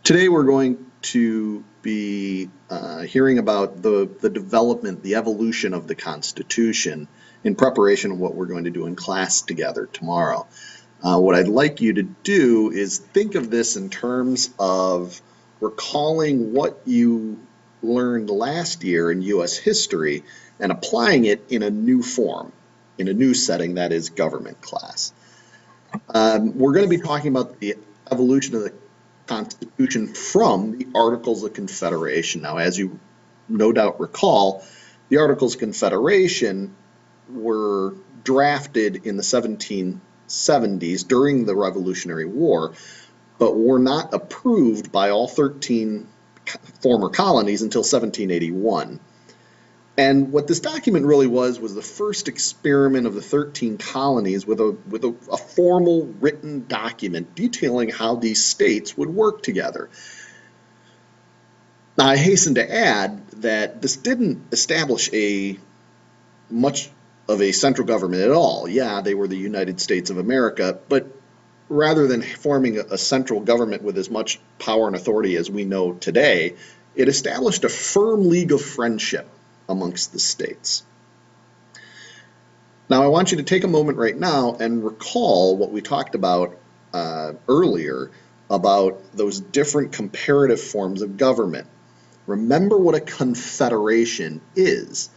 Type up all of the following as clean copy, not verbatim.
Today we're going to be hearing about the development, the evolution of the Constitution in preparation of what we're going to do in class together tomorrow. What I'd like you to do is think of this in terms of recalling what you learned last year in U.S. history and applying it in a new form, in a new setting, that is government class. We're going to be talking about the evolution of the Constitution from the Articles of Confederation. Now, as you no doubt recall, the Articles of Confederation were drafted in the 1770s during the Revolutionary War, but were not approved by all 13 former colonies until 1781. And what this document really was the first experiment of the 13 colonies with a formal written document detailing how these states would work together. Now, I hasten to add that this didn't establish much of a central government at all. Yeah, they were the United States of America, but rather than forming a central government with as much power and authority as we know today, it established a firm league of friendship amongst the states. Now, I want you to take a moment right now and recall what we talked about earlier about those different comparative forms of government. Remember what a confederation is.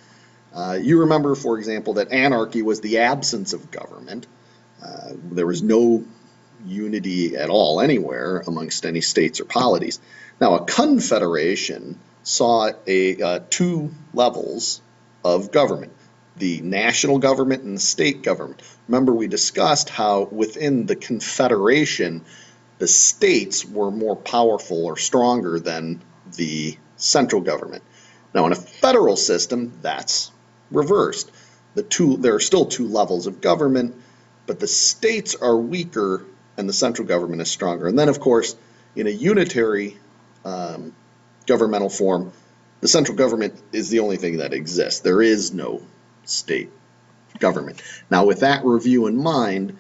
You remember, for example, that anarchy was the absence of government. There was no unity at all anywhere amongst any states or polities. Now, a confederation saw two levels of government, the national government and the state government. Remember, we discussed how within the Confederation, the states were more powerful or stronger than the central government. Now, in a federal system, that's reversed. There are still two levels of government, but the states are weaker and the central government is stronger. And then, of course, in a unitary governmental form, the central government is the only thing that exists. There is no state government. Now, with that review in mind,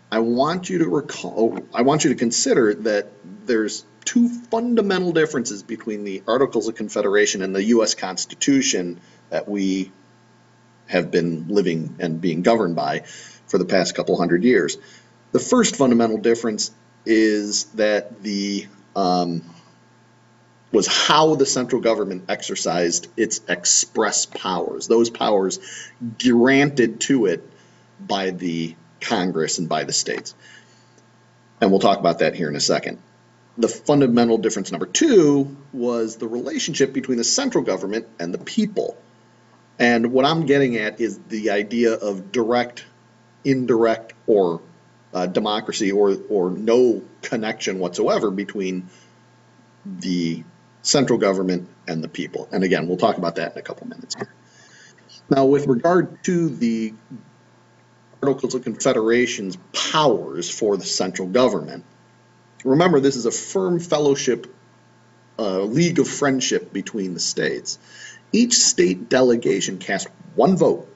I want you to consider that there's two fundamental differences between the Articles of Confederation and the U.S. Constitution that we have been living and being governed by for the past couple hundred years. The first fundamental difference is that was how the central government exercised its express powers, those powers granted to it by the Congress and by the states. And we'll talk about that here in a second. The fundamental difference number two was the relationship between the central government and the people. And what I'm getting at is the idea of direct, indirect, or democracy, or no connection whatsoever between the central government and the people. And again, we'll talk about that in a couple minutes here. Now, with regard to the Articles of Confederation's powers for the central government, remember, this is a firm fellowship, league of friendship between the states. Each state delegation cast one vote,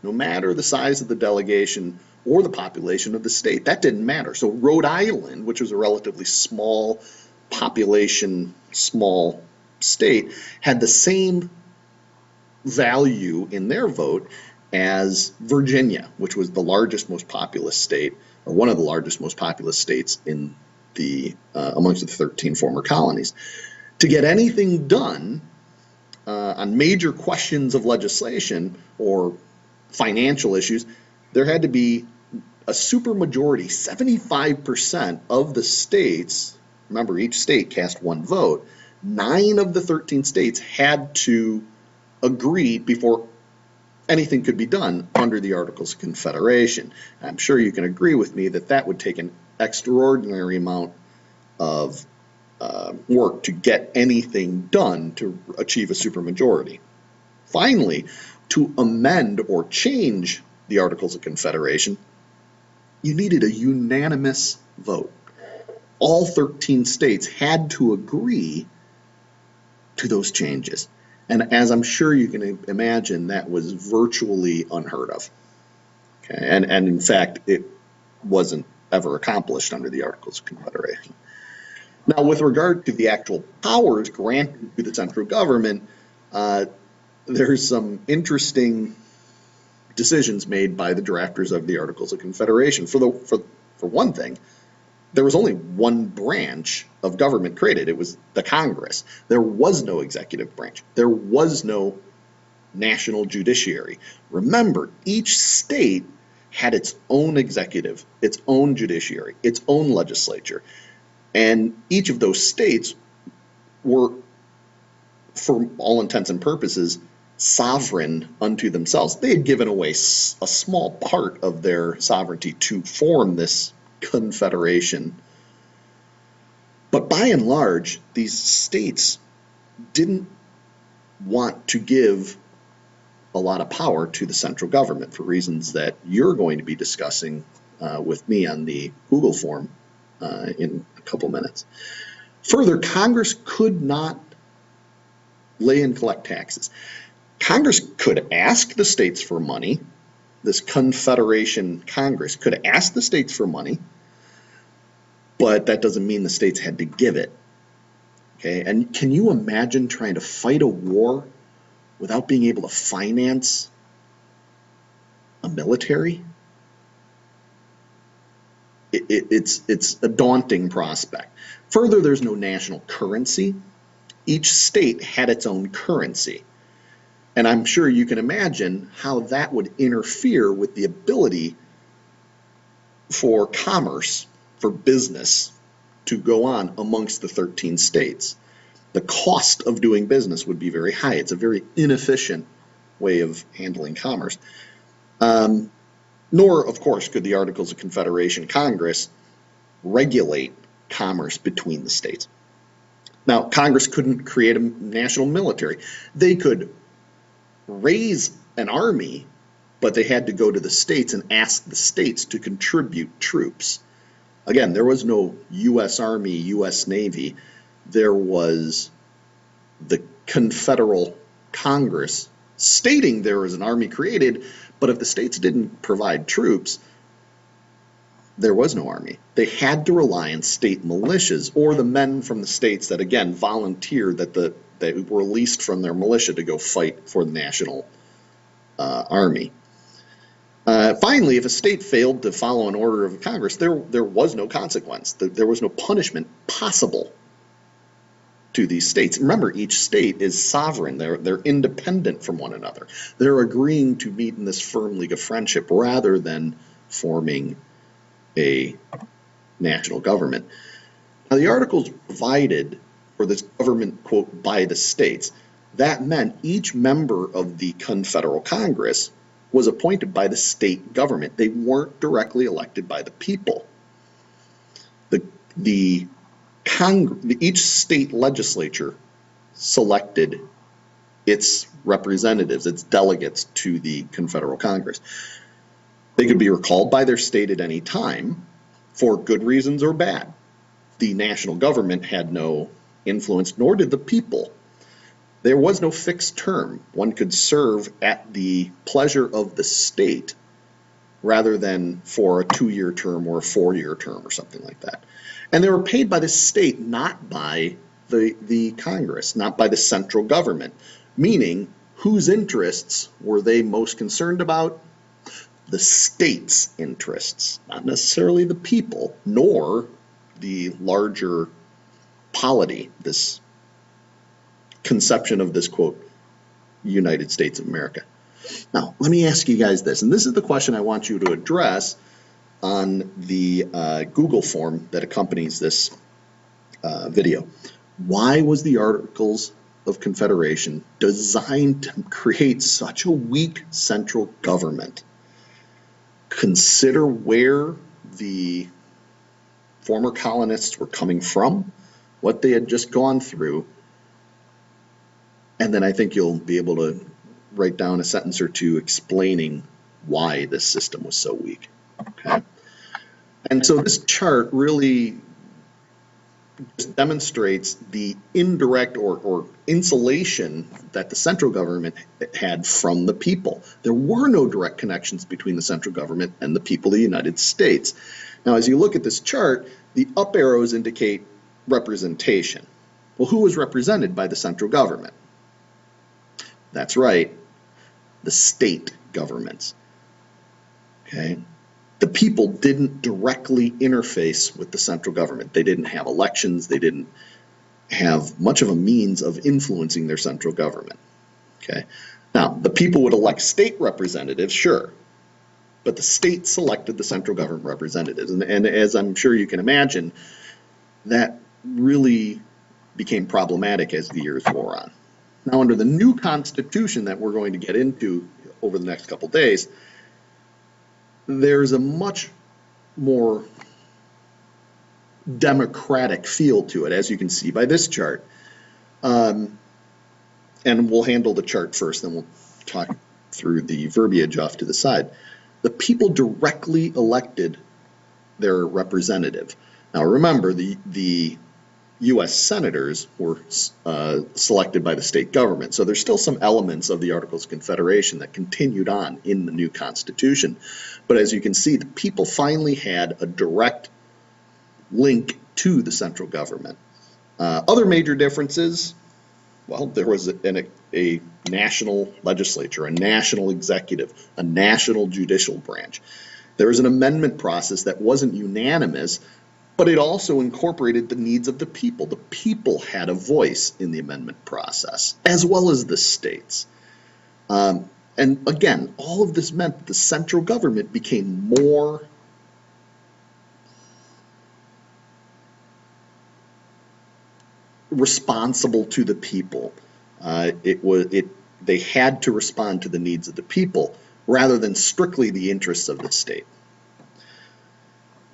no matter the size of the delegation or the population of the state. That didn't matter. So Rhode Island, which was a relatively small population, small state, had the same value in their vote as Virginia, which was the largest, most populous state, or one of the largest, most populous states in amongst the 13 former colonies. To get anything done on major questions of legislation or financial issues, there had to be a supermajority, 75% of the states. Remember, each state cast one vote. 9 of the 13 states had to agree before anything could be done under the Articles of Confederation. I'm sure you can agree with me that that would take an extraordinary amount of work to get anything done to achieve a supermajority. Finally, to amend or change the Articles of Confederation, you needed a unanimous vote. All 13 states had to agree to those changes. And as I'm sure you can imagine, that was virtually unheard of. Okay? And in fact, it wasn't ever accomplished under the Articles of Confederation. Now, with regard to the actual powers granted to the central government, uh, there's some interesting decisions made by the drafters of the Articles of Confederation. For one thing, there was only one branch of government created. It was the Congress. There was no executive branch. There was no national judiciary. Remember, each state had its own executive, its own judiciary, its own legislature. And each of those states were, for all intents and purposes, sovereign unto themselves. They had given away a small part of their sovereignty to form this confederation. But by and large, these states didn't want to give a lot of power to the central government for reasons that you're going to be discussing with me on the Google form in a couple minutes. Further, Congress could not lay and collect taxes. Congress could ask the states for money. This Confederation Congress could ask the states for money, but that doesn't mean the states had to give it. Okay, and can you imagine trying to fight a war without being able to finance a military? It's a daunting prospect. Further, there's no national currency. Each state had its own currency. And I'm sure you can imagine how that would interfere with the ability for commerce, for business, to go on amongst the 13 states. The cost of doing business would be very high. It's a very inefficient way of handling commerce. Nor, of course, could the Articles of Confederation Congress regulate commerce between the states. Now, Congress couldn't create a national military. They could raise an army, but they had to go to the states and ask the states to contribute troops. Again, there was no U.S. Army, U.S. Navy. There was the Confederal Congress stating there was an army created, but if the states didn't provide troops, there was no army. They had to rely on state militias or the men from the states that, again, volunteered that were released from their militia to go fight for the national army. Finally, if a state failed to follow an order of Congress, there was no consequence. There was no punishment possible to these states. Remember, each state is sovereign. They're independent from one another. They're agreeing to meet in this firm league of friendship rather than forming a national government. Now, the Articles provided for this government, quote, by the states. That meant each member of the Confederal Congress was appointed by the state government. They weren't directly elected by the people. Each state legislature selected its representatives, its delegates to the Confederal Congress. They could be recalled by their state at any time for good reasons or bad. The national government had no influence, nor did the people. There was no fixed term. One could serve at the pleasure of the state rather than for a 2-year term or a 4-year term or something like that. And they were paid by the state, not by the Congress, not by the central government, meaning whose interests were they most concerned about? The state's interests, not necessarily the people, nor the larger polity, this conception of this, quote, United States of America. Now, let me ask you guys this, and this is the question I want you to address on the Google form that accompanies this video. Why was the Articles of Confederation designed to create such a weak central government? Consider where the former colonists were coming from, what they had just gone through, and then I think you'll be able to write down a sentence or two explaining why this system was so weak. Okay? And so this chart really demonstrates the indirect or insulation that the central government had from the people. There were no direct connections between the central government and the people of the United States. Now, as you look at this chart, the up arrows indicate representation. Well, who was represented by the central government? That's right, the state governments. Okay? The people didn't directly interface with the central government. They didn't have elections. They didn't have much of a means of influencing their central government. Okay? Now, the people would elect state representatives, sure, but the state selected the central government representatives. And as I'm sure you can imagine, that really became problematic as the years wore on. Now, under the new Constitution that we're going to get into over the next couple days, there's a much more democratic feel to it, as you can see by this chart. And we'll handle the chart first, then we'll talk through the verbiage off to the side. The people directly elected their representative. Now remember, the U.S. senators were selected by the state government, so there's still some elements of the Articles of Confederation that continued on in the new Constitution. But as you can see, the people finally had a direct link to the central government. Other major differences, well, there was a national legislature, a national executive, a national judicial branch. There was an amendment process that wasn't unanimous, but it also incorporated the needs of the people. The people had a voice in the amendment process, as well as the states. And again, all of this meant that the central government became more responsible to the people. They had to respond to the needs of the people rather than strictly the interests of the state.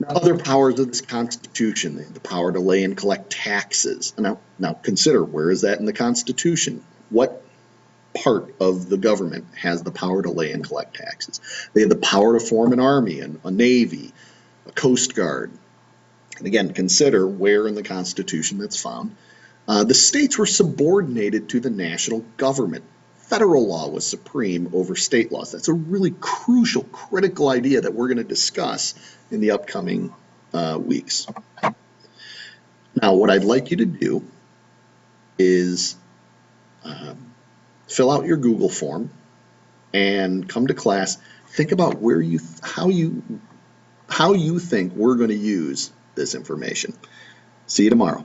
Now, other powers of this Constitution, the power to lay and collect taxes. Now consider, where is that in the Constitution? What part of the government has the power to lay and collect taxes? They have the power to form an army, and a navy, a coast guard. And again, consider where in the Constitution that's found. The states were subordinated to the national government. Federal law was supreme over state laws. That's a really crucial, critical idea that we're going to discuss in the upcoming weeks. Now, what I'd like you to do is fill out your Google form and come to class. Think about how you think we're going to use this information. See you tomorrow.